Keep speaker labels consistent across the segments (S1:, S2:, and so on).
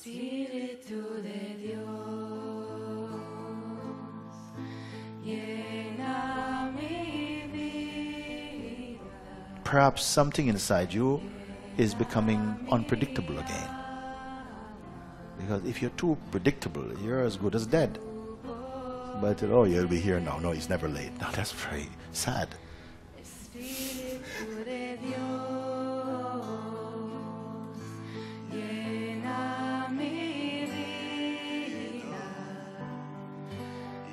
S1: Espíritu de Dios, llena mi vida.
S2: Perhaps something inside you is becoming unpredictable again. Because if you're too predictable, you're as good as dead. But, oh, you'll be here now. No, he's never late. No, that's very sad.
S1: Espíritu de Dios, llena mi vida,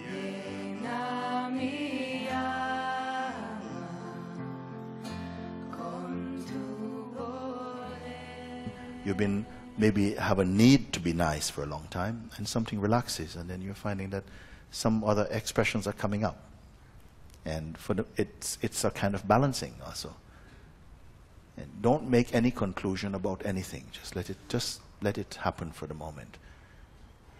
S1: llena mi alma con tu poder.
S2: You've been, maybe have a need to be nice for a long time, and something relaxes, and then you're finding that some other expressions are coming up. And for it's a kind of balancing also. And don't make any conclusion about anything. Just let it happen for the moment.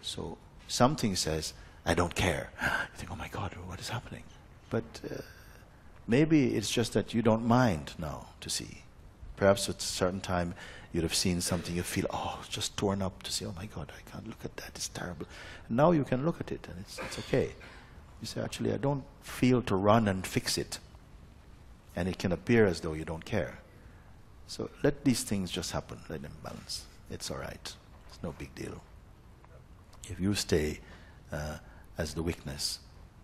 S2: So something says, I don't care. You think, oh my God, what is happening? But maybe it's just that you don't mind now to see. Perhaps at a certain time you'd have seen something, you feel, oh, just torn up to see, oh my God, I can't look at that, it's terrible. And now you can look at it and it's okay. You say, actually, I don't feel to run and fix it. And it can appear as though you don't care. So let these things just happen, let them balance. It's all right, it's no big deal. If you stay as the witness,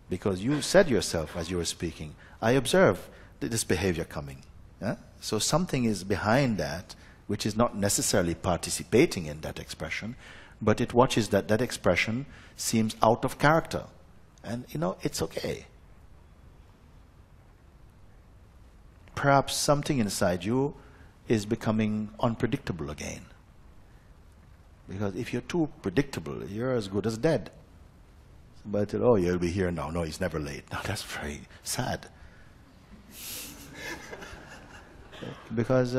S2: because you said yourself as you were speaking, I observe this behavior coming. Yeah? So something is behind that, which is not necessarily participating in that expression, but it watches that that expression seems out of character. And, you know, it's okay. Perhaps something inside you is becoming unpredictable again. Because if you're too predictable, you're as good as dead. But, oh, you'll be here now. No, he's never late. No, that's very sad. Because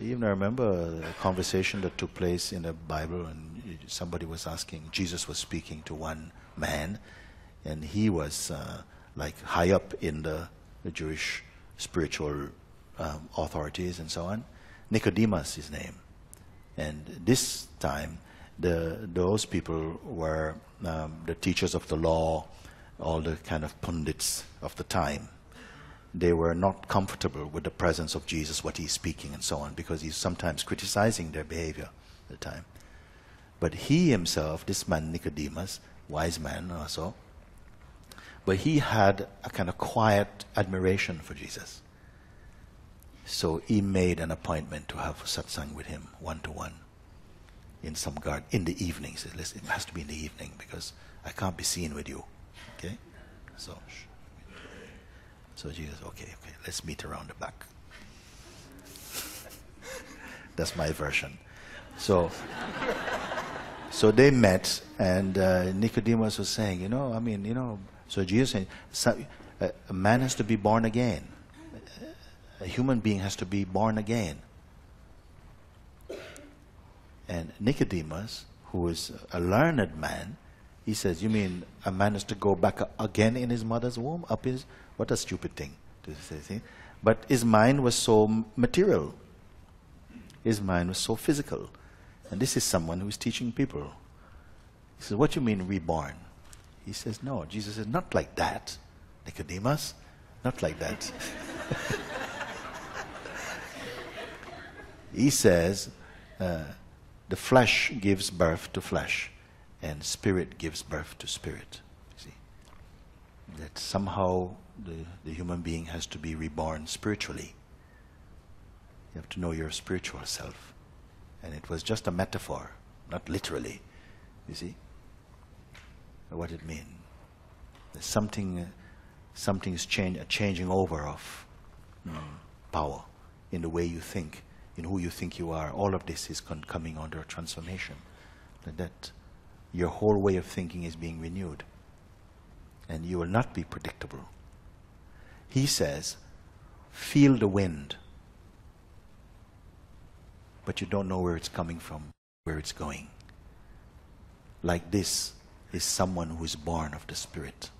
S2: even I remember a conversation that took place in the Bible, and somebody was asking, Jesus was speaking to one man, and he was like high up in the Jewish spiritual authorities and so on. Nicodemus, his name. And this time, those people were the teachers of the law, all the kind of pundits of the time. They were not comfortable with the presence of Jesus, what he's speaking and so on, because he's sometimes criticizing their behavior at the time. But he himself, this man Nicodemus, wise man also, but he had a kind of quiet admiration for Jesus. So he made an appointment to have satsang with him, one-to-one, in some garden, in the evening. He said, listen, it has to be in the evening, because I can't be seen with you. Okay? So Jesus, okay, let's meet around the back. That's my version. So they met, and Nicodemus was saying, so Jesus saying, a man has to be born again. A human being has to be born again. And Nicodemus, who is a learned man, he says, you mean a man has to go back again in his mother's womb? What a stupid thing to say. But his mind was so material. His mind was so physical. And this is someone who is teaching people. He says, what do you mean reborn? He says, no. Jesus says, not like that, Nicodemus. Not like that. He says, the flesh gives birth to flesh, and spirit gives birth to spirit. See? That somehow the human being has to be reborn spiritually. You have to know your spiritual self. And it was just a metaphor, not literally. You see? What it means. Something's changing over of power in the way you think, in who you think you are. All of this is coming under transformation. That your whole way of thinking is being renewed. And you will not be predictable. He says, feel the wind. But you don't know where it's coming from, where it's going. Like this is someone who is born of the Spirit.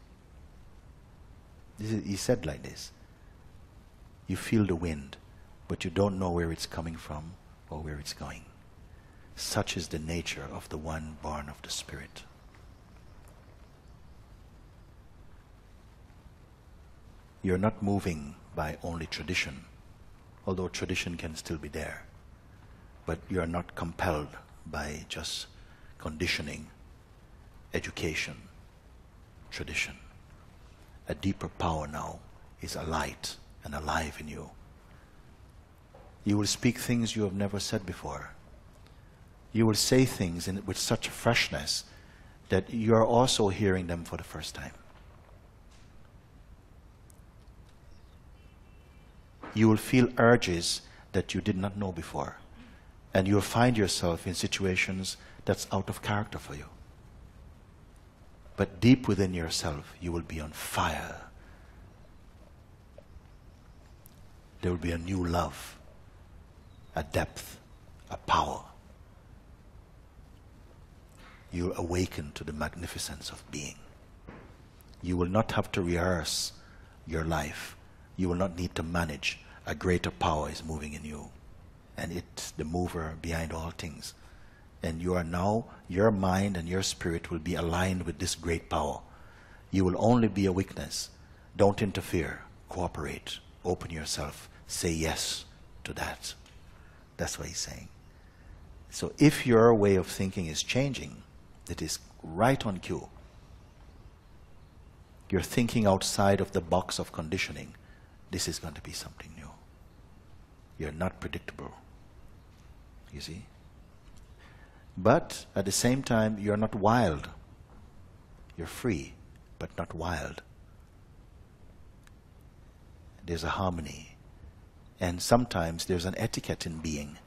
S2: He said like this. You feel the wind, but you don't know where it's coming from or where it's going. Such is the nature of the one born of the Spirit. You're not moving by only tradition, although tradition can still be there. But you're not compelled by just conditioning, education, tradition. A deeper power now is alight and alive in you. You will speak things you have never said before. You will say things with such freshness that you are also hearing them for the first time. You will feel urges that you did not know before. And you'll find yourself in situations that's out of character for you. But deep within yourself, you will be on fire. There will be a new love, a depth, a power. You'll awaken to the magnificence of being. You will not have to rehearse your life. You will not need to manage. A greater power is moving in you. And it's the mover behind all things. And you are now, your mind and your spirit will be aligned with this great power. You will only be a witness. Don't interfere. Cooperate. Open yourself. Say yes to that. That's what he's saying. So if your way of thinking is changing, it is right on cue. You're thinking outside of the box of conditioning. This is going to be something new. You're not predictable. You see? But at the same time, you're not wild. You're free, but not wild. There's a harmony. And sometimes there's an etiquette in being.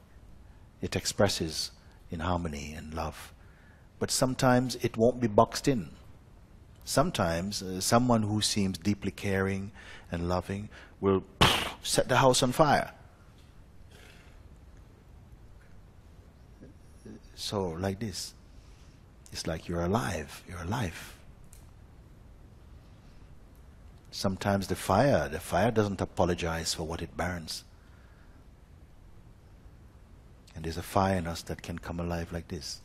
S2: It expresses in harmony and love. But sometimes it won't be boxed in. Sometimes someone who seems deeply caring and loving will set the house on fire. So like this, it's like you're alive, you're alive. Sometimes the fire doesn't apologize for what it burns. And there's a fire in us that can come alive like this.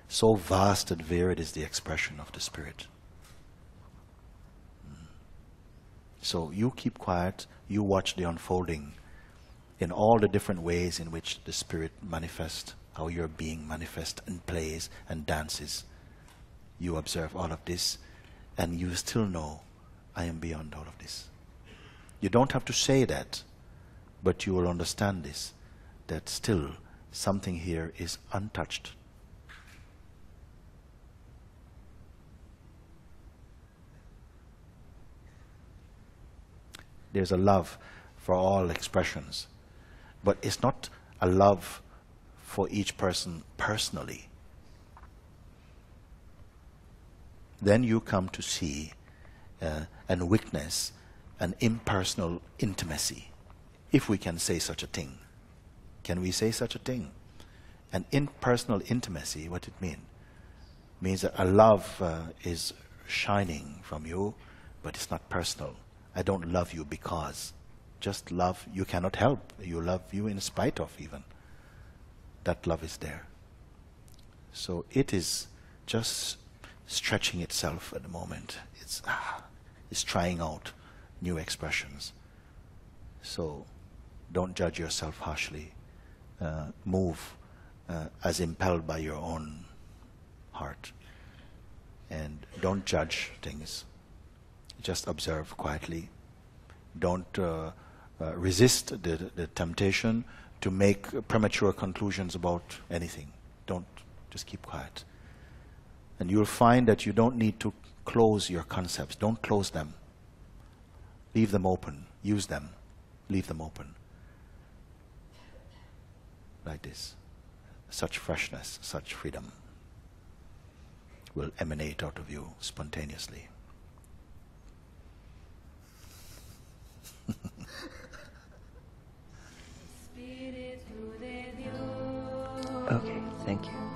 S2: So vast and varied is the expression of the Spirit. So you keep quiet, you watch the unfolding in all the different ways in which the Spirit manifests, how your being manifests and plays and dances. You observe all of this and you still know, I am beyond all of this. You don't have to say that, but you will understand this, that still something here is untouched. There's a love for all expressions, but it's not a love for each person personally. Then you come to see and witness an impersonal intimacy, if we can say such a thing. Can we say such a thing? An impersonal intimacy, what it means that a love is shining from you, but it's not personal. I don't love you because. Just love you cannot help. You love you in spite of even. That love is there. So it is just stretching itself at the moment. It's trying out new expressions. So don't judge yourself harshly. Move as impelled by your own heart. And don't judge things. Just observe quietly. Don't resist the temptation to make premature conclusions about anything. Don't. Just keep quiet. And you'll find that you don't need to close your concepts. Don't close them. Leave them open. Use them. Leave them open. Like this. Such freshness, such freedom will emanate out of you spontaneously.
S3: Okay, thank you.